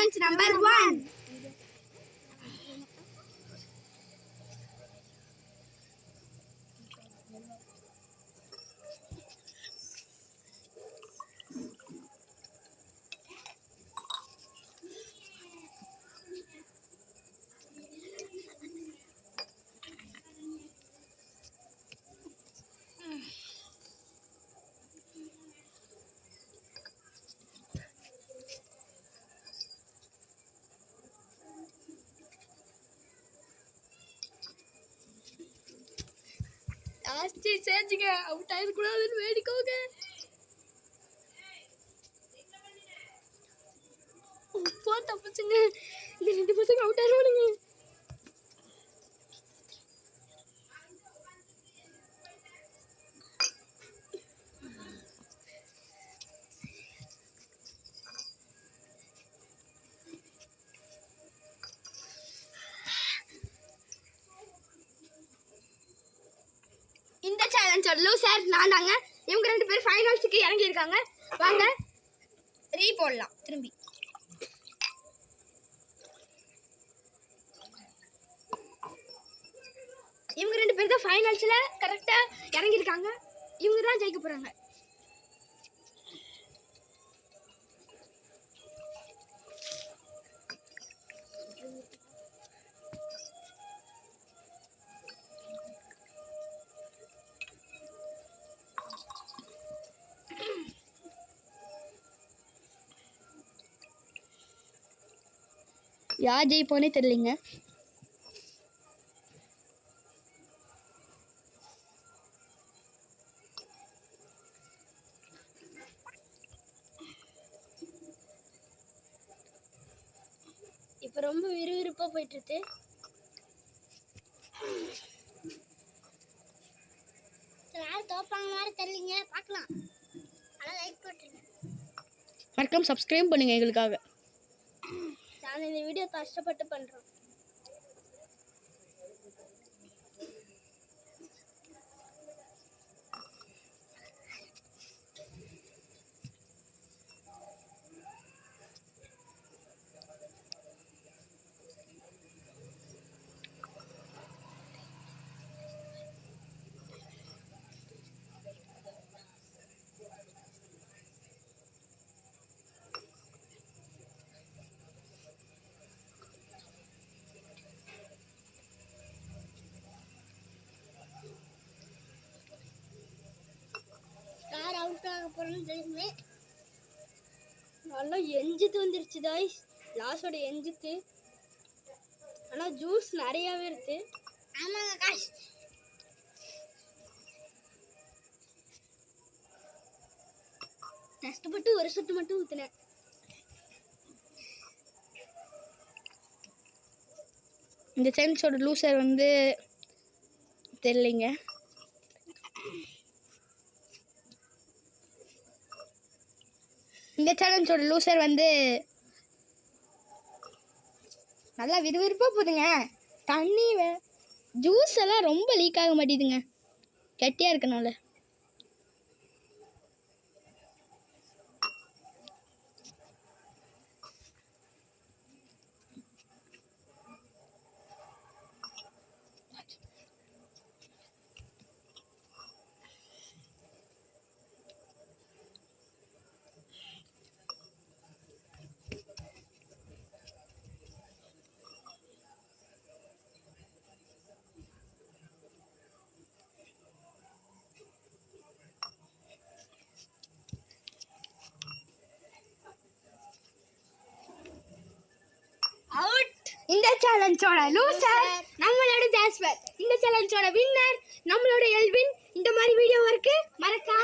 challenge number 1. ஆஸ்தி சேஞ்சுங்க out ஆயிடக்கூடாதுன்னு வேடிக்கோங்க. உப்பா தப்பிச்சுங்க. இந்த 2 பசங்க அவுட் ஆயிடுவானுங்க. இந்த சேலஞ்சோட லூசர் நான் தாங்க. இவங்க 2 பேர் ஃபைனல்ஸுக்கு இறங்கி இருக்காங்க. வாங்க ரீ போடலாம் திரும்பி. இவங்க 2 பேர் தான் ஃபைனல்ஸ்ல கரெக்டா இறங்கி இருக்காங்க. இவங்க தான் ஜெயிக்க போறாங்க. யார் ஜெயிப்போனே தெரியலங்க. இப்போ ரொம்ப விறுவிறுப்பா போயிட்டு இருக்கு. யார் தோப்பாங்க மாதிரி தெரியலங்க, பார்க்கலாம். ஆனால் லைக் போட்டுருங்க, மறக்காம சப்ஸ்கிரைப் பண்ணுங்க எங்களுக்காக. நான் இந்த வீடியோ கஷ்டப்பட்டு பண்றோம். நல்லா எஞ்சித்து வந்துருச்சு காய்ஸ், லாஸ்டோட எஞ்சித்து. ஆனால் ஜூஸ் நிறையாவே இருக்கு. ஆமாங்க காய்ஸ், கஷ்டப்பட்டு ஒரு சொட்டு மட்டும் ஊற்றினேன். இந்த சேலஞ்சோட லூசர் வந்து தெரியலைங்க. இந்த சேலஞ்சோட லூசர் வந்து நல்லா விறுவிறுப்பாக போகுதுங்க. தண்ணி ஜூஸ் எல்லாம் ரொம்ப லீக் ஆக மாட்டேதுங்க, கெட்டியாக இருக்கனால. இந்த சேலஞ்சோட லூசர் நம்மளோட ஜாஸ்பர். இந்த சேலஞ்சோட வின்னர் நம்மளோட எல்வின். இந்த மாதிரி வீடியோ இருக்கு, மறக்காம